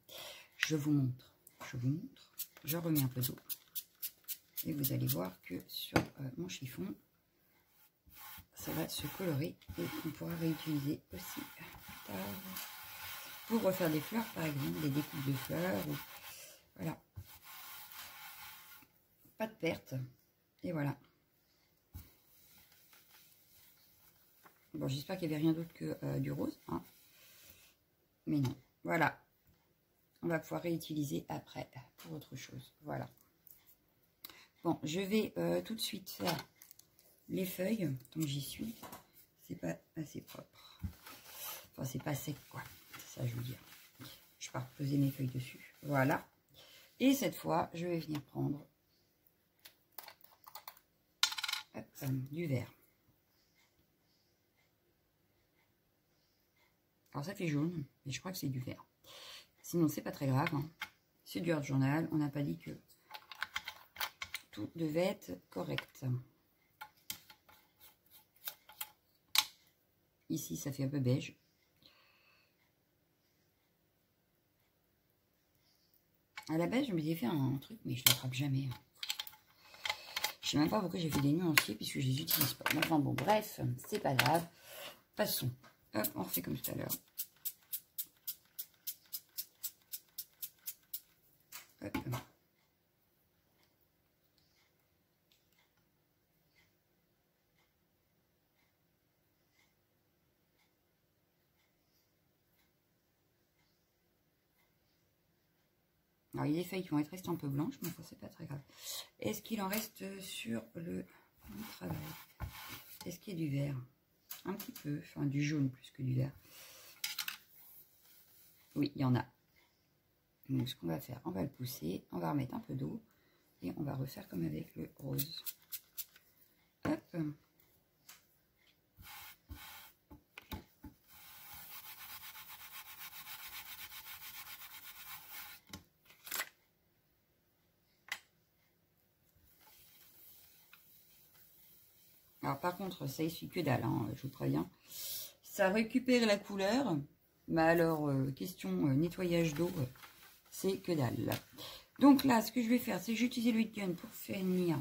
[SPEAKER 1] Je vous montre. Je remets un peu d'eau. Et vous allez voir que sur mon chiffon, ça va se colorer et on pourra réutiliser aussi plus tard pour refaire des fleurs, par exemple, des découpes de fleurs. Ou, voilà. Pas de perte. Et voilà. Bon, j'espère qu'il n'y avait rien d'autre que du rose. Hein. Mais non. Voilà. On va pouvoir réutiliser après pour autre chose. Voilà. Bon, je vais tout de suite faire les feuilles. Donc j'y suis. C'est pas assez propre. Enfin, c'est pas sec, quoi. C'est ça, je veux dire. Je pars poser mes feuilles dessus. Voilà. Et cette fois, je vais venir prendre du vert. Alors, ça fait jaune, mais je crois que c'est du vert. Sinon, c'est pas très grave. Hein. C'est du Art Journal. On n'a pas dit que tout devait être correct. Ici, ça fait un peu beige. À la base, je me disais faire un truc, mais je l'attrape jamais. Je sais même pas pourquoi j'ai fait des nuanciers, puisque je les utilise pas. Enfin bon, bref, c'est pas grave. Passons. Hop, on refait comme tout à l'heure. Hop. Alors, il y a des feuilles qui vont être restées un peu blanches, mais ça, c'est pas très grave. Est-ce qu'il en reste sur le travail? Est-ce qu'il y a du vert? Un petit peu, enfin du jaune plus que du vert. Oui, il y en a. Donc, ce qu'on va faire, on va le pousser, on va remettre un peu d'eau et on va refaire comme avec le rose. Hop. Alors, par contre, ça essuie que dalle, hein, je vous préviens. Ça récupère la couleur, mais alors, question nettoyage d'eau, c'est que dalle. Donc là, ce que je vais faire, c'est que j'utilise le heat gun pour finir,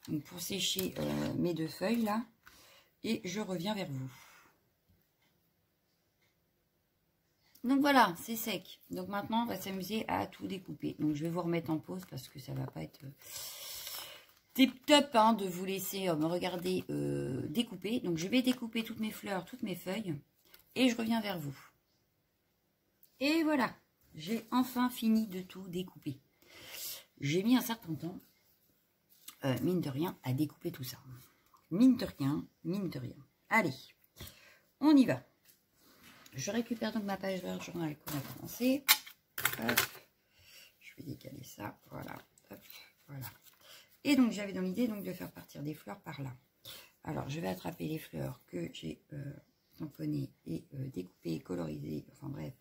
[SPEAKER 1] donc pour sécher mes deux feuilles là, et je reviens vers vous. Donc voilà, c'est sec. Donc maintenant, on va s'amuser à tout découper. Donc je vais vous remettre en pause parce que ça va pas être tip top hein, de vous laisser me regarder découper. Donc je vais découper toutes mes fleurs, toutes mes feuilles, et je reviens vers vous. Et voilà, j'ai enfin fini de tout découper. J'ai mis un certain temps, mine de rien, à découper tout ça. Mine de rien, mine de rien. Allez, on y va. Je récupère donc ma page verte journal qu'on a commencé. Hop. Je vais décaler ça, voilà. Hop, voilà. Et donc, j'avais dans l'idée de faire partir des fleurs par là. Alors, je vais attraper les fleurs que j'ai tamponnées et découpées, colorisées. Enfin, bref.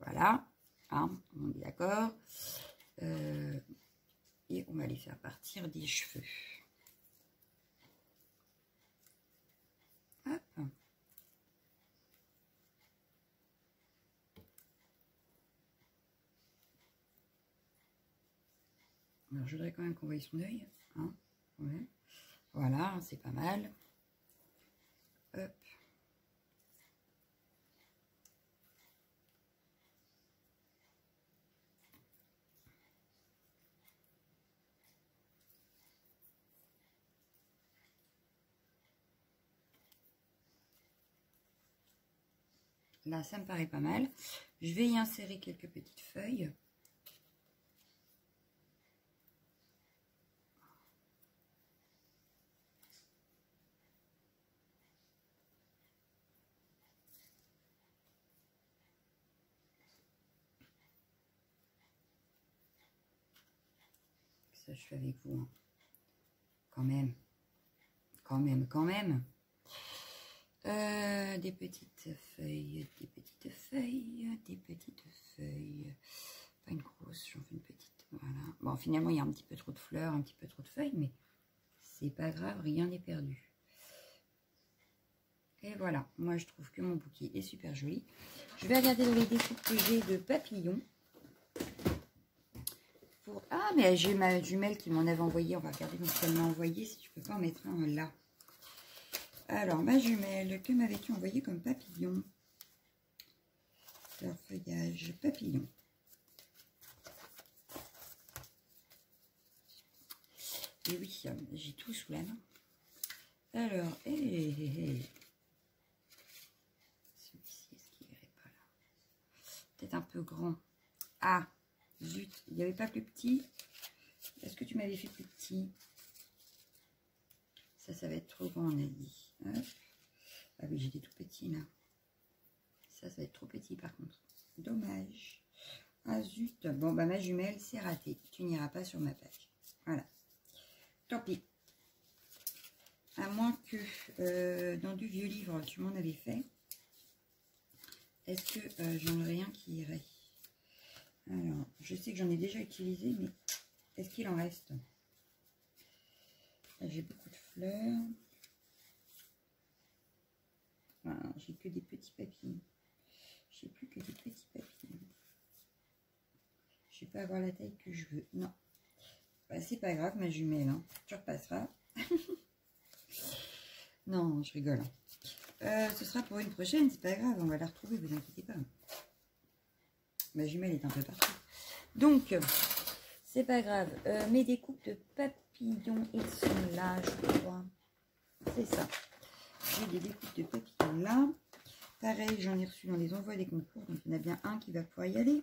[SPEAKER 1] Voilà. Hein, on est d'accord. Et on va les faire partir des cheveux. Hop. Alors, je voudrais quand même qu'on voie son œil. Hein, ouais. Voilà, c'est pas mal. Hop. Là, ça me paraît pas mal. Je vais y insérer quelques petites feuilles. Ça, je suis avec vous. Hein. Quand même. Quand même, quand même. Des petites feuilles, des petites feuilles, des petites feuilles. Pas une grosse, j'en fais une petite. Voilà. Bon, finalement, il y a un petit peu trop de fleurs, un petit peu trop de feuilles, mais c'est pas grave, rien n'est perdu. Et voilà, moi je trouve que mon bouquet est super joli. Je vais regarder dans les découpes que j'ai de papillons. Ah, mais j'ai ma jumelle qui m'en avait envoyé. On va regarder donc ce qu'elle m'a envoyé, si je peux pas en mettre un là. Alors, ma jumelle, que m'avais-tu envoyé comme papillon? Leur feuillage papillon. Et oui, j'ai tout sous la main. Alors, celui-ci, est-ce qu'il irait pas là? Peut-être un peu grand. Ah, zut, il n'y avait pas plus petit. Est-ce que tu m'avais fait plus petit? Ça va être trop grand, on a dit. Hop. Ah oui, j'étais tout petit là. Ça va être trop petit par contre. Dommage. Ah zut. Bon, bah ma jumelle, c'est raté. Tu n'iras pas sur ma page. Voilà. Tant pis. À moins que dans du vieux livre, tu m'en avais fait. Est-ce que j'en aurais un qui irait? Alors, je sais que j'en ai déjà utilisé, mais est-ce qu'il en reste? J'ai beaucoup de fleurs. Voilà, j'ai que des petits papillons. J'ai plus que des petits papillons. Je vais pas avoir la taille que je veux. Non. Bah, c'est pas grave, ma jumelle. Hein. Tu repasseras. Non, je rigole. Ce sera pour une prochaine. C'est pas grave. On va la retrouver. Vous inquiétez pas. Ma jumelle est un peu partout. Donc, c'est pas grave. Mes découpes de papillons, ils sont là, je crois. C'est ça. J'ai des découpes de papillons là. Pareil, j'en ai reçu dans les envois des concours. Donc, il y en a bien un qui va pouvoir y aller.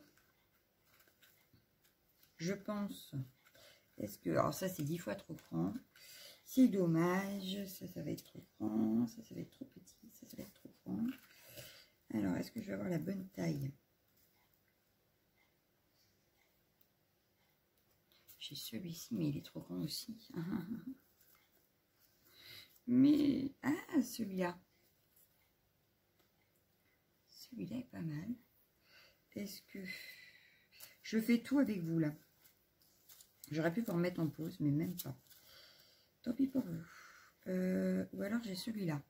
[SPEAKER 1] Je pense. Est-ce que... Alors, ça, c'est 10 fois trop grand. C'est dommage. Ça va être trop grand. Ça va être trop petit. Ça va être trop grand. Alors, est-ce que je vais avoir la bonne taille? J'ai celui-ci, mais il est trop grand aussi. Mais... Ah, celui-là. Celui-là est pas mal. Est-ce que... Je fais tout avec vous, là. J'aurais pu vous remettre en pause, mais même pas. Tant pis pour vous. Ou alors, j'ai celui-là.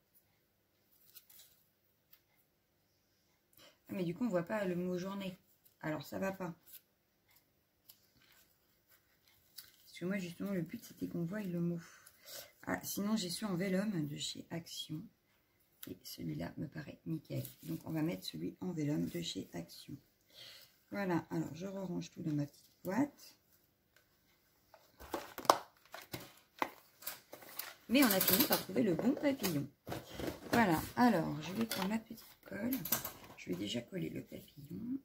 [SPEAKER 1] Ah, mais du coup, on voit pas le mot journée. Alors, ça va pas. Parce que moi, justement, le but, c'était qu'on voie le mot. Ah, sinon, j'ai celui en vélum de chez Action. Et celui-là me paraît nickel. Donc, on va mettre celui en vélum de chez Action. Voilà. Alors, je range tout dans ma petite boîte. Mais on a fini par trouver le bon papillon. Voilà. Alors, je vais prendre ma petite colle. Je vais déjà coller le papillon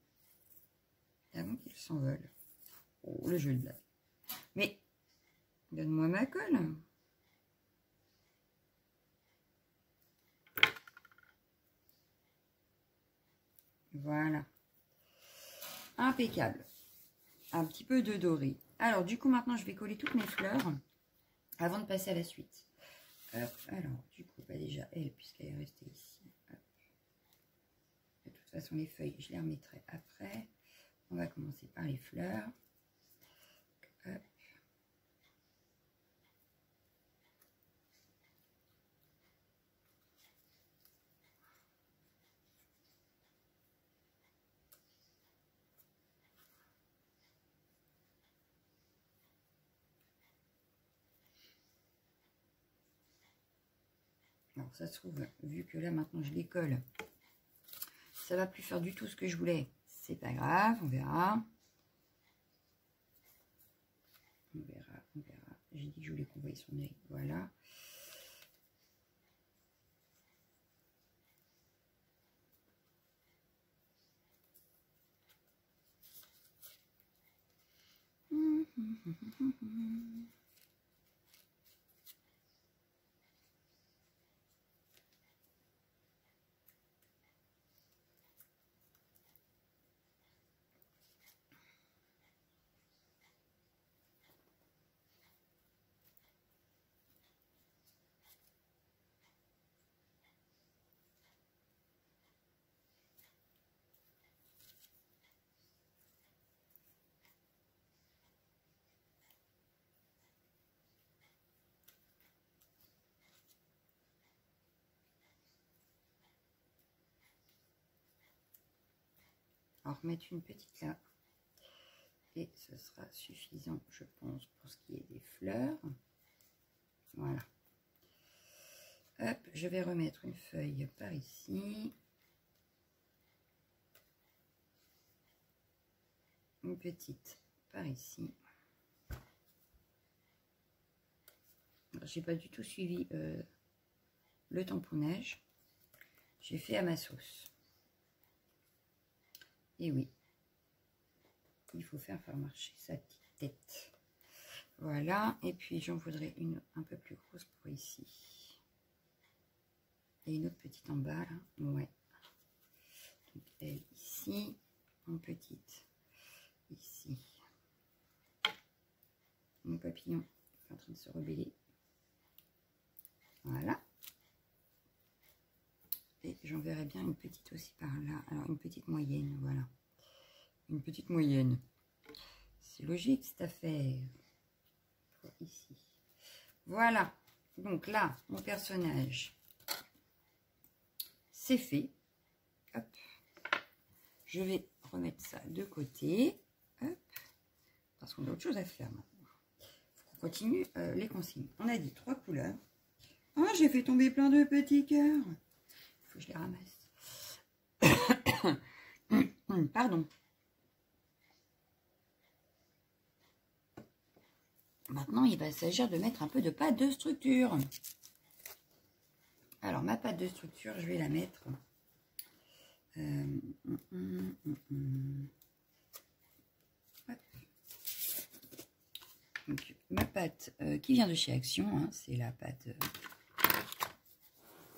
[SPEAKER 1] avant qu'il s'envole. Oh, le jeu de blague. Mais, donne-moi ma colle. Voilà. Impeccable. Un petit peu de doré. Alors, du coup, maintenant, je vais coller toutes mes fleurs avant de passer à la suite. Hop, alors, du coup, bah déjà, elle, puisqu'elle est restée ici. Hop. De toute façon, les feuilles, je les remettrai après. On va commencer par les fleurs. Hop. Alors, ça se trouve, vu que là, maintenant, je les colle, ça va plus faire du tout ce que je voulais. C'est pas grave, on verra. On verra, on verra. J'ai dit que je voulais qu'on voie son œil. Voilà. Alors, remettre une petite là. Et ce sera suffisant, je pense, pour ce qui est des fleurs. Voilà. Hop, je vais remettre une feuille par ici. Une petite par ici. J'ai pas du tout suivi le tamponnage. J'ai fait à ma sauce. Et oui, il faut faire marcher sa petite tête. Voilà, et puis j'en voudrais une un peu plus grosse pour ici. Et une autre petite en bas, là. Ouais. Donc elle ici, en petite ici. Mon papillon est en train de se rebeller. Voilà. Et j'en verrai bien une petite aussi par là. Alors une petite moyenne, voilà. Une petite moyenne. C'est logique cette affaire. Pour ici. Voilà. Donc là, mon personnage, c'est fait. Hop. Je vais remettre ça de côté. Hop. Parce qu'on a autre chose à faire maintenant. On continue les consignes. On a dit 3 couleurs. Oh, j'ai fait tomber plein de petits cœurs. Il faut que je les ramasse. Pardon. Maintenant, il va s'agir de mettre un peu de pâte de structure. Alors, ma pâte de structure, je vais la mettre. Donc, ma pâte qui vient de chez Action, hein, c'est la pâte...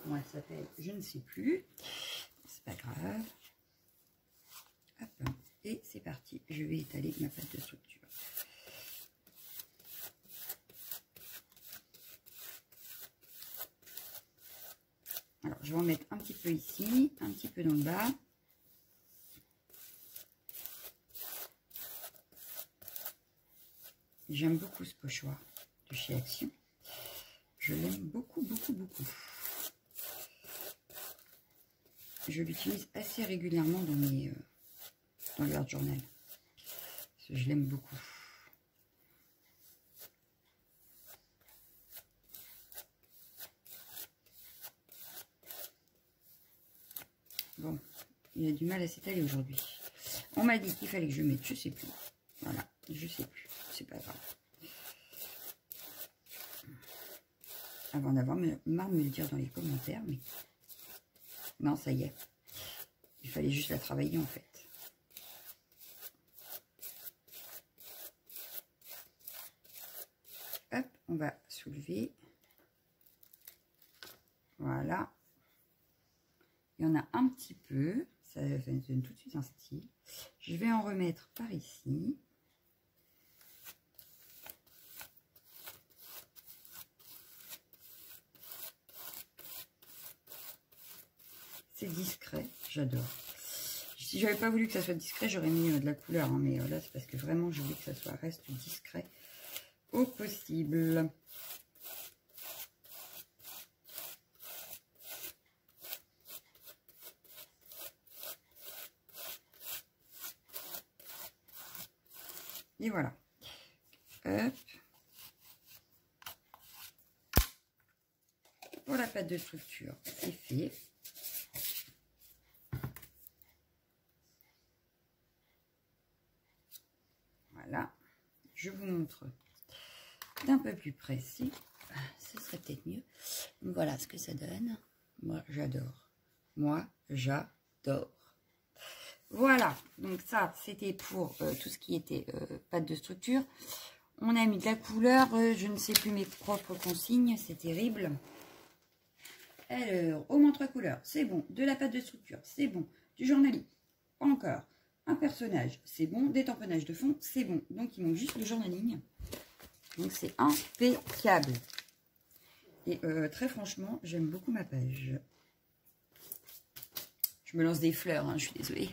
[SPEAKER 1] comment elle s'appelle? Je ne sais plus. C'est pas grave. Hop. Et c'est parti. Je vais étaler ma pâte de structure. Alors, je vais en mettre un petit peu ici, un petit peu dans le bas. J'aime beaucoup ce pochoir de chez Action. Je l'aime beaucoup, beaucoup, beaucoup. Je l'utilise assez régulièrement dans mes dans le Art Journal. Parce que je l'aime beaucoup. Bon, il a du mal à s'étaler aujourd'hui. On m'a dit qu'il fallait que je mette, je sais plus. Voilà, je sais plus. C'est pas grave. Avant d'avoir marre de me le dire dans les commentaires, mais non, ça y est. Il fallait juste la travailler en fait. on va soulever. Voilà. Il y en a un petit peu. Ça donne tout de suite un style. Je vais en remettre par ici. C'est discret, j'adore. Si j'avais pas voulu que ça soit discret, j'aurais mis de la couleur, hein, mais là c'est parce que vraiment je voulais que ça reste discret au possible. Et voilà. Hop. Pour la pâte de structure, c'est fait. Voilà. Je vous montre d'un peu plus précis. Ce serait peut-être mieux. Donc voilà ce que ça donne. Moi, j'adore. Moi, j'adore. Voilà. Donc ça, c'était pour tout ce qui était pâte de structure. On a mis de la couleur. Je ne sais plus mes propres consignes. C'est terrible. Alors, au moins 3 couleurs, c'est bon. De la pâte de structure, c'est bon. Du journaling, encore. Un personnage, c'est bon. Des tamponnages de fond, c'est bon. Donc, il manque juste le journaling. Donc, c'est impeccable. Et très franchement, j'aime beaucoup ma page. Je me lance des fleurs, hein, je suis désolée.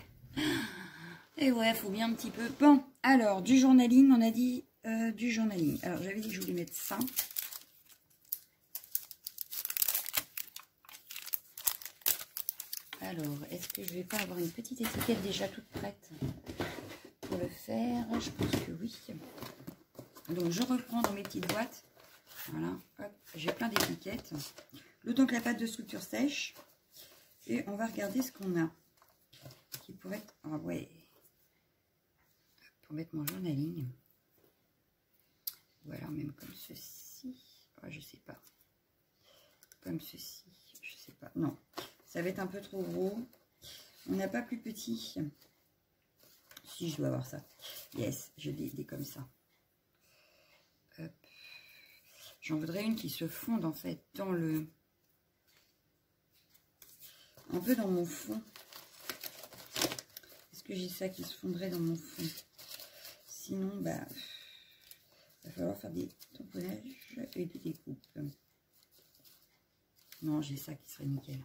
[SPEAKER 1] Et ouais, il faut bien un petit peu. Bon, alors, du journaling, on a dit du journaling. Alors, j'avais dit que je voulais mettre ça. Alors, est-ce que je vais pas avoir une petite étiquette déjà toute prête pour le faire? Je pense que oui. Donc, je reprends dans mes petites boîtes. Voilà, hop, j'ai plein d'étiquettes. Le temps que la pâte de structure sèche. Et on va regarder ce qu'on a. Qui pourrait être... Ah ouais. Pour mettre mon journaling. Ou alors même comme ceci. Oh, je sais pas. Comme ceci. Je sais pas. Non. Ça va être un peu trop gros. On n'a pas plus petit. Si, je dois avoir ça. Yes, j'ai des comme ça. J'en voudrais une qui se fonde en fait dans le... Un peu dans mon fond. Est-ce que j'ai ça qui se fondrait dans mon fond? Sinon, bah... il va falloir faire des tamponnages et des découpes. Non, j'ai ça qui serait nickel.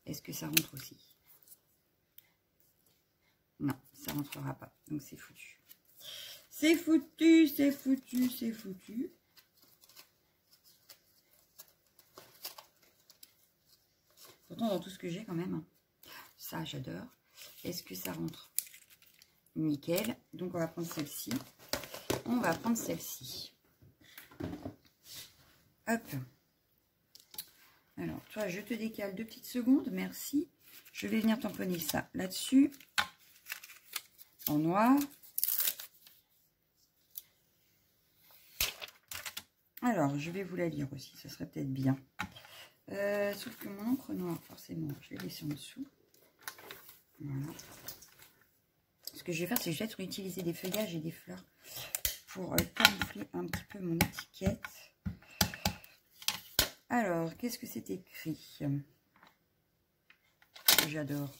[SPEAKER 1] Est-ce que ça rentre aussi? Non, ça rentrera pas. Donc c'est foutu. C'est foutu, c'est foutu, c'est foutu. Pourtant, dans tout ce que j'ai quand même. Hein. Ça, j'adore. Est-ce que ça rentre? Nickel. Donc, on va prendre celle-ci. On va prendre celle-ci. Hop. Alors, toi, je te décale 2 petites secondes. Merci. Je vais venir tamponner ça là-dessus. En noir. Alors, je vais vous la lire aussi. Ça serait peut-être bien. Sauf que mon encre noire, forcément, je vais laisser en dessous. Voilà. Ce que je vais faire, c'est que je vais utiliser des feuillages et des fleurs pour camoufler un petit peu mon étiquette. Alors, qu'est-ce que c'est écrit? J'adore.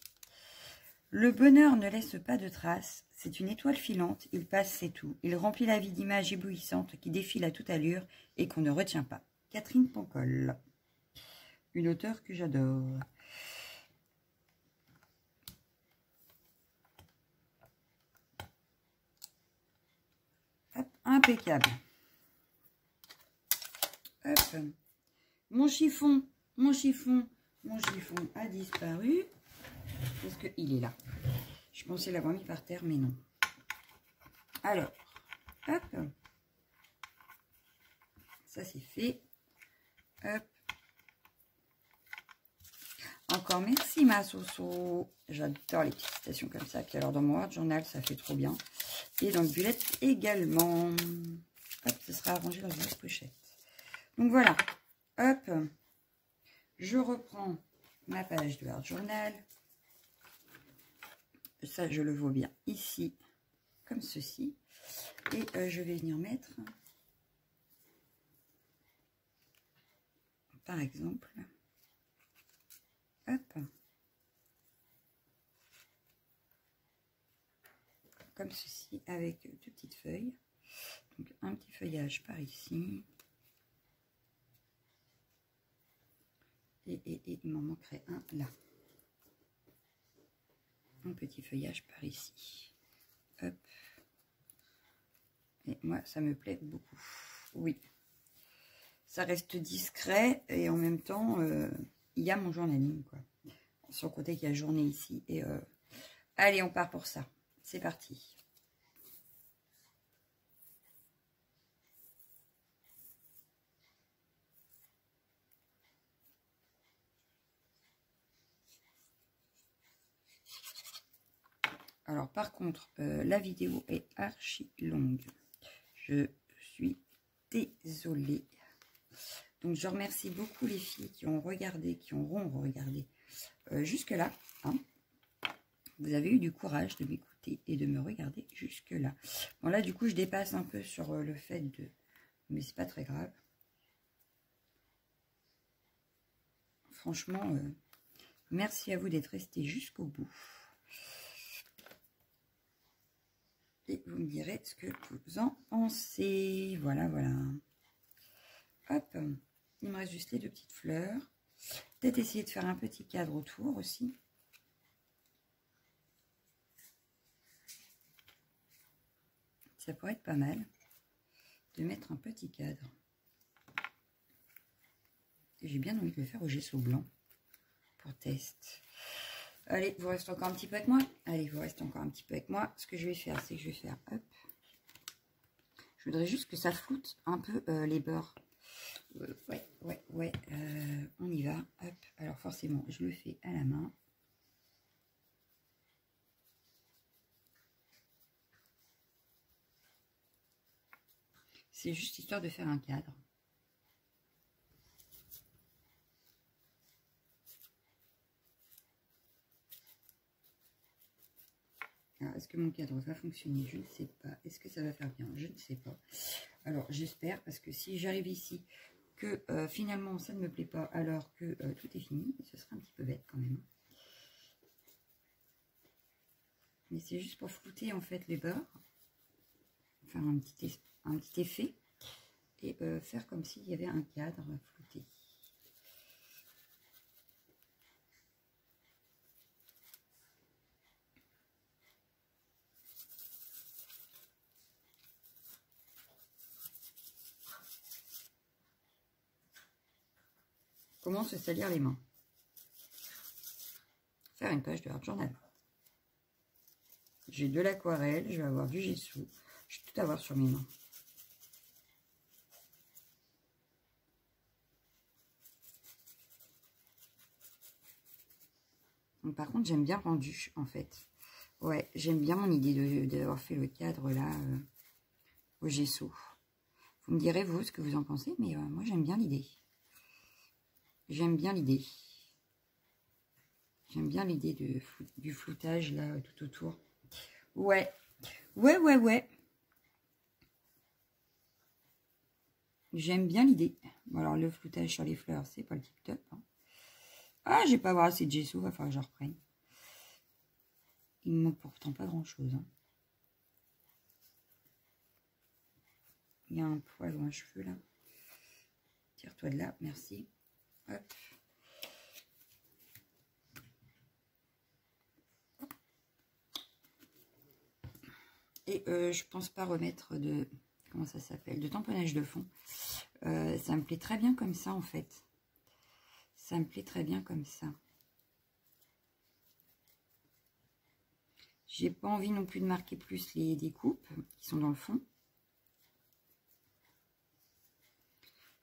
[SPEAKER 1] Le bonheur ne laisse pas de traces. C'est une étoile filante. Il passe, c'est tout. Il remplit la vie d'images éblouissantes qui défilent à toute allure et qu'on ne retient pas. Catherine Pancol. Une auteure que j'adore. Hop, impeccable. Hop. Mon chiffon a disparu. Parce qu'il est là. Je pensais l'avoir mis par terre, mais non. Alors, hop. Ça, c'est fait. Hop. Encore merci, ma Soso. J'adore les petites citations comme ça. Puis alors, dans mon Word Journal, ça fait trop bien. Et dans le bullet également. Hop, ce sera arrangé dans une autre pochette. Donc, voilà. Hop. Je reprends ma page de Word Journal. Ça, je le vois bien ici, comme ceci. Et je vais venir mettre par exemple, hop, comme ceci, avec deux petites feuilles. Donc un petit feuillage par ici. Et il m'en manquerait un là. Un petit feuillage par ici. Hop. Et moi, ça me plaît beaucoup. Oui. Ça reste discret et en même temps, il y a mon journaling, quoi. Sur le côté qu'il y a journée ici. Et allez, on part pour ça. C'est parti. Alors, par contre, la vidéo est archi longue. Je suis désolée. Donc, je remercie beaucoup les filles qui ont regardé, qui auront regardé jusque-là. Hein. Vous avez eu du courage de m'écouter et de me regarder jusque-là. Bon, là, du coup, je dépasse un peu sur le fait de... Mais c'est pas très grave. Franchement, merci à vous d'être restés jusqu'au bout. Et vous me direz ce que vous en pensez. Voilà, voilà. Hop, il me reste juste les deux petites fleurs. Peut-être essayer de faire un petit cadre autour aussi. Ça pourrait être pas mal de mettre un petit cadre. J'ai bien envie de le faire au gesso blanc pour test. Allez, vous restez encore un petit peu avec moi. Allez, vous restez encore un petit peu avec moi. Ce que je vais faire, c'est que je vais faire, hop. Je voudrais juste que ça floute un peu les bords. Ouais. On y va. Hop. Alors forcément, je le fais à la main. C'est juste histoire de faire un cadre. Est-ce que mon cadre va fonctionner? Je ne sais pas. Est-ce que ça va faire bien? Je ne sais pas. Alors, j'espère, parce que si j'arrive ici, que finalement, ça ne me plaît pas, alors que tout est fini, ce serait un petit peu bête quand même. Mais c'est juste pour flouter, en fait, les bords. Faire un petit effet. Et faire comme s'il y avait un cadre flouté. Comment se salir les mains? Faire une page de art journal. J'ai de l'aquarelle, je vais avoir du gesso. Je vais tout avoir sur mes mains. Donc, par contre, j'aime bien rendu, en fait. Ouais, j'aime bien mon idée d'avoir fait le cadre là au gesso. Vous me direz, vous, ce que vous en pensez, mais moi, j'aime bien l'idée. J'aime bien l'idée. J'aime bien l'idée du floutage là tout autour. Ouais. J'aime bien l'idée. Bon, alors, le floutage sur les fleurs, c'est pas le tip top. Hein. Ah, j'ai pas avoir assez de gesso, va falloir que je reprenne. Il me manque pourtant pas grand chose. Hein. Il y a un poil ou un cheveu là. Tire-toi de là, merci. Hop. Et je pense pas remettre de... Comment ça s'appelle? De tamponnage de fond. Ça me plaît très bien comme ça en fait. Ça me plaît très bien comme ça. J'ai pas envie non plus de marquer plus les découpes qui sont dans le fond.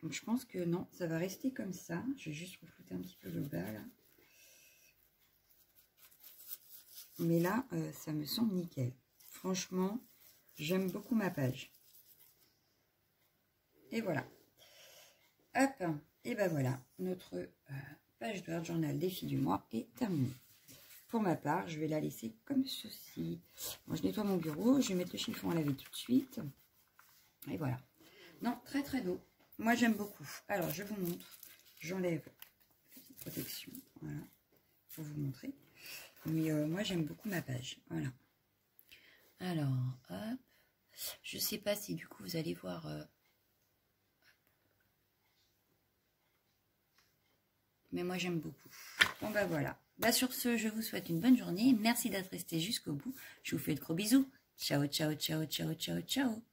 [SPEAKER 1] Donc je pense que non, ça va rester comme ça. Je vais juste reflouter un petit peu le bas là. Mais là, ça me semble nickel. Franchement, j'aime beaucoup ma page. Et voilà. Hop, et ben voilà, notre page de art journal des filles du mois est terminée. Pour ma part, je vais la laisser comme ceci. Moi, je nettoie mon bureau, je vais mettre le chiffon à laver tout de suite. Et voilà. Non, très très beau. Moi, j'aime beaucoup. Alors, je vous montre J'enlève la protection, voilà, pour vous montrer. Mais moi, j'aime beaucoup ma page, voilà. Alors, hop. Je sais pas si du coup, vous allez voir... mais moi, j'aime beaucoup. Bon, bah voilà. Bah, sur ce, je vous souhaite une bonne journée. Merci d'être resté jusqu'au bout. Je vous fais de gros bisous. Ciao, ciao, ciao, ciao, ciao, ciao.